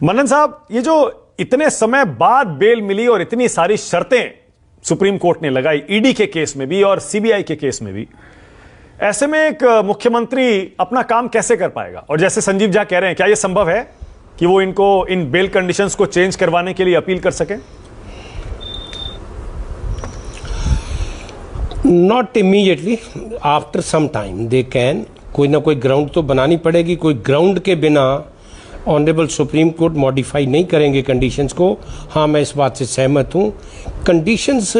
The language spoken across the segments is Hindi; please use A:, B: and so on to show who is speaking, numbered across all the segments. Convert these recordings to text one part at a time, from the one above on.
A: मनन साहब, ये जो इतने समय बाद बेल मिली और इतनी सारी शर्तें सुप्रीम कोर्ट ने लगाई, ईडी के केस में भी और सीबीआई के केस में भी, ऐसे में एक मुख्यमंत्री अपना काम कैसे कर पाएगा? और जैसे संजीव झा कह रहे हैं, क्या यह संभव है कि वो इनको इन बेल कंडीशंस को चेंज करवाने के लिए अपील कर सके?
B: Not immediately, after some time they can. कोई ना कोई ग्राउंड तो बनानी पड़ेगी। कोई ग्राउंड के बिना ऑनरेबल सुप्रीम कोर्ट मॉडिफाई नहीं करेंगे कंडीशंस को। हाँ, मैं इस बात से सहमत हूँ। कंडीशंस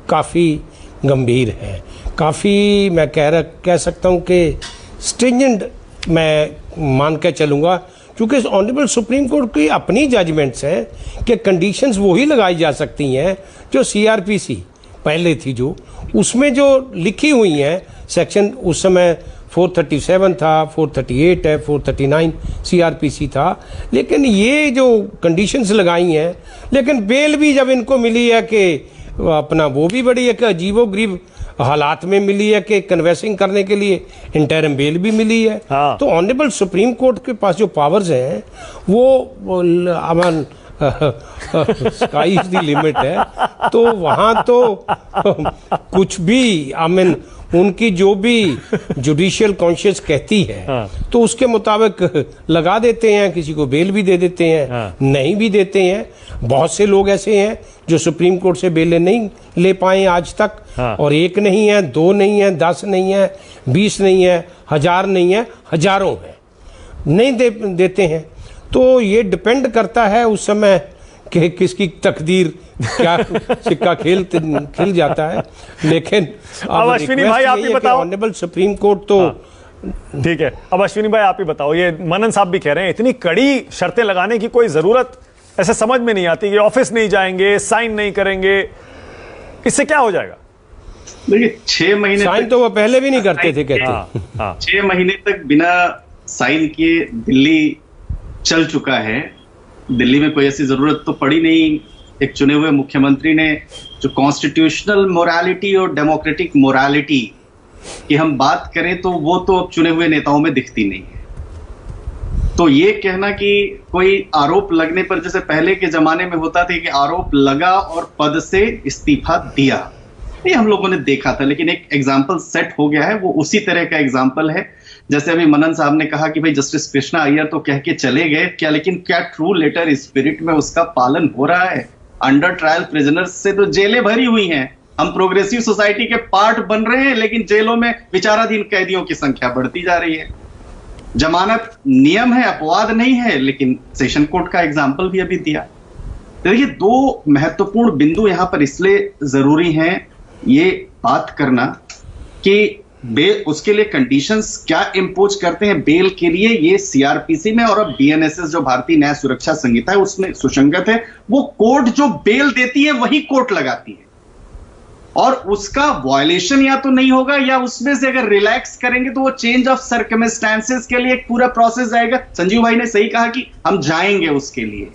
B: काफ़ी गंभीर हैं, काफ़ी मैं कह सकता हूँ कि स्ट्रिंजेंट मैं मान के चलूँगा, क्योंकि ऑनरेबल सुप्रीम कोर्ट की अपनी जजमेंट्स हैं कि कंडीशंस वही लगाई जा सकती हैं जो सीआरपीसी पहले थी, जो उसमें जो लिखी हुई हैं सेक्शन, उस समय 437 था, 438 है, 439 सीआरपीसी था। लेकिन ये जो कंडीशंस लगाई हैं, लेकिन बेल भी जब इनको मिली है कि अपना, वो भी बड़ी एक अजीबोगरीब हालात में मिली है कि कन्वेसिंग करने के लिए इंटरिम बेल भी मिली है।
A: हाँ।
B: तो ऑनरेबल सुप्रीम कोर्ट के पास जो पावर्स हैं वो अमन स्काई इज द लिमिट है। तो वहाँ तो कुछ भी, आई मीन, उनकी जो भी जुडिशियल कॉन्शियस कहती है,
A: हाँ।
B: तो उसके मुताबिक लगा देते हैं, किसी को बेल भी दे देते हैं,
A: हाँ।
B: नहीं भी देते हैं। बहुत से लोग ऐसे हैं जो सुप्रीम कोर्ट से बेलें नहीं ले पाए आज तक।
A: हाँ।
B: और एक नहीं है, दो नहीं है, 10 नहीं है, 20 नहीं है, 1000 नहीं है, हजारों हैं, नहीं देते हैं। तो ये डिपेंड करता है उस समय कि किसकी तकदीर क्या सिक्का खिल जाता है। लेकिन
A: अब अश्विनी भाई आप ही बताओ।
B: ऑनरेबल सुप्रीम कोर्ट तो
A: ठीक है, अब अश्विनी भाई आप ही बताओ। ये मनन साहब भी कह रहे हैं इतनी कड़ी शर्तें लगाने की कोई जरूरत ऐसे समझ में नहीं आती कि ऑफिस नहीं जाएंगे, साइन नहीं करेंगे, इससे क्या हो जाएगा?
C: देखिए, 6 महीने
B: साइन तो वो पहले भी नहीं करते थे, कहते।
C: 6 महीने तक बिना साइन किए दिल्ली चल चुका है। दिल्ली में कोई ऐसी जरूरत तो पड़ी नहीं। एक चुने हुए मुख्यमंत्री ने जो कॉन्स्टिट्यूशनल मोरालिटी और डेमोक्रेटिक मोरालिटी की हम बात करें, तो वो तो अब चुने हुए नेताओं में दिखती नहीं है। तो ये कहना कि कोई आरोप लगने पर, जैसे पहले के जमाने में होता था कि आरोप लगा और पद से इस्तीफा दिया, ये हम लोगों ने देखा था। लेकिन एक एग्जाम्पल सेट हो गया है, वो उसी तरह का एग्जाम्पल है। जैसे अभी मनन साहब ने कहा कि भाई जस्टिस कृष्णा अय्यर तो कह के चले गए क्या, लेकिन क्या ट्रू लेटर स्पिरिट में उसका पालन हो रहा है? अंडर ट्रायल प्रिजनर्स से तो जेलें भरी हुई हैं। हम प्रोग्रेसिव सोसाइटी के पार्ट बन रहे हैं, लेकिन जेलों में विचाराधीन कैदियों की संख्या बढ़ती जा रही है। जमानत नियम है, अपवाद नहीं है, लेकिन सेशन कोर्ट का एग्जाम्पल भी अभी दिया। तो देखिए, 2 महत्वपूर्ण बिंदु यहां पर इसलिए जरूरी हैं ये बात करना कि बेल, उसके लिए कंडीशंस क्या इंपोज करते हैं बेल के लिए, ये सीआरपीसी में और अब बीएनएसएस जो भारतीय न्याय सुरक्षा संहिता है उसमें सुसंगत है। वो कोर्ट जो बेल देती है वही कोर्ट लगाती है, और उसका वायलेशन या तो नहीं होगा, या उसमें से अगर रिलैक्स करेंगे तो वो चेंज ऑफ सर्कमस्टेंसेस के लिए एक पूरा प्रोसेस जाएगा। संजीव भाई ने सही कहा कि हम जाएंगे उसके लिए,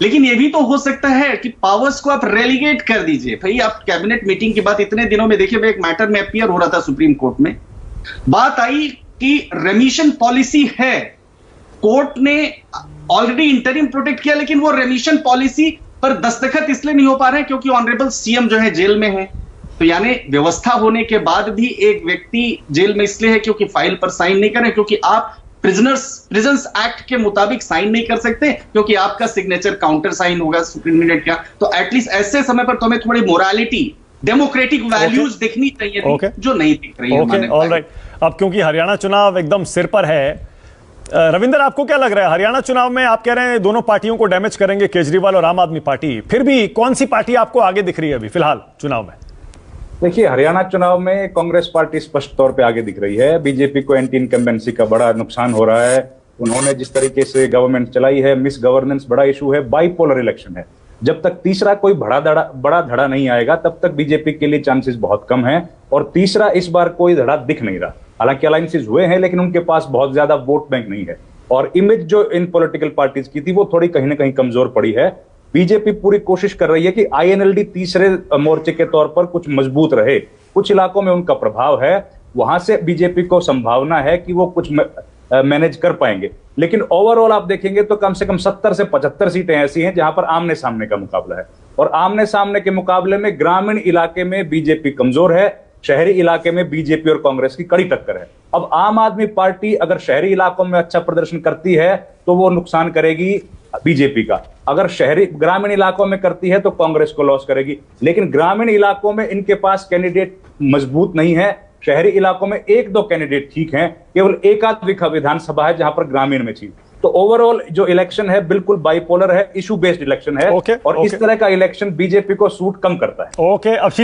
C: लेकिन यह भी तो हो सकता है कि पावर्स को आप रेलीगेट कर दीजिए। भाई, आप कैबिनेट मीटिंग की बात इतने दिनों में देखिए, एक मैटर में अपीयर हो रहा था सुप्रीम कोर्ट में, बात आई कि रेमिशन पॉलिसी है, कोर्ट ने ऑलरेडी इंटरिम प्रोटेक्ट किया, लेकिन वो रेमिशन पॉलिसी पर दस्तखत इसलिए नहीं हो पा रहे हैं क्योंकि ऑनरेबल सीएम जो है जेल में है। तो यानी व्यवस्था होने के बाद भी एक व्यक्ति जेल में इसलिए है क्योंकि फाइल पर साइन नहीं करें, क्योंकि आप प्रिजन्स एक्ट के मुताबिक साइन नहीं कर सकते, क्योंकि आपका सिग्नेचर काउंटर साइन होगा सुप्रीम का। तो एटलीस्ट ऐसे समय पर तुम्हें थोड़ी मोरालिटी, डेमोक्रेटिक वैल्यूज दिखनी चाहिए थी, जो नहीं दिख रही है।
A: ऑलराइट, अब क्योंकि हरियाणा चुनाव एकदम सिर पर है, रविंदर आपको क्या लग रहा है? हरियाणा चुनाव में आप कह रहे हैं दोनों पार्टियों को डैमेज करेंगे, केजरीवाल और आम आदमी पार्टी, फिर भी कौन सी पार्टी आपको आगे दिख रही है अभी फिलहाल चुनाव में?
D: देखिए, हरियाणा चुनाव में कांग्रेस पार्टी स्पष्ट तौर पे आगे दिख रही है। बीजेपी को एंटी इनकम्बेंसी का बड़ा नुकसान हो रहा है। उन्होंने जिस तरीके से गवर्नमेंट चलाई है, मिस गवर्नेंस बड़ा इशू है, बाइपोलर इलेक्शन है। जब तक तीसरा कोई बड़ा धड़ा नहीं आएगा, तब तक बीजेपी के लिए चांसेस बहुत कम है। और तीसरा, इस बार कोई धड़ा दिख नहीं रहा। हालांकि अलायंसेस हुए हैं, लेकिन उनके पास बहुत ज्यादा वोट बैंक नहीं है, और इमेज जो इन पॉलिटिकल पार्टीज की थी वो थोड़ी कहीं ना कहीं कमजोर पड़ी है। बीजेपी पूरी कोशिश कर रही है कि आईएनएलडी तीसरे मोर्चे के तौर पर कुछ मजबूत रहे। कुछ इलाकों में उनका प्रभाव है, वहां से बीजेपी को संभावना है कि वो कुछ मैनेज कर पाएंगे। लेकिन ओवरऑल आप देखेंगे तो कम से कम 70 से 75 सीटें ऐसी हैं जहां पर आमने सामने का मुकाबला है, और आमने सामने के मुकाबले में ग्रामीण इलाके में बीजेपी कमजोर है, शहरी इलाके में बीजेपी और कांग्रेस की कड़ी टक्कर है। अब आम आदमी पार्टी अगर शहरी इलाकों में अच्छा प्रदर्शन करती है तो वो नुकसान करेगी बीजेपी का, अगर शहरी ग्रामीण इलाकों में करती है तो कांग्रेस को लॉस करेगी। लेकिन ग्रामीण इलाकों में इनके पास कैंडिडेट मजबूत नहीं है, शहरी इलाकों में एक दो कैंडिडेट ठीक हैं, केवल एक आध विधानसभा है जहां पर ग्रामीण में ठीक। तो ओवरऑल जो इलेक्शन है बिल्कुल बाइपोलर है, इशू बेस्ड इलेक्शन है, और इस तरह का इलेक्शन बीजेपी को सूट कम करता है।
A: ओके, अब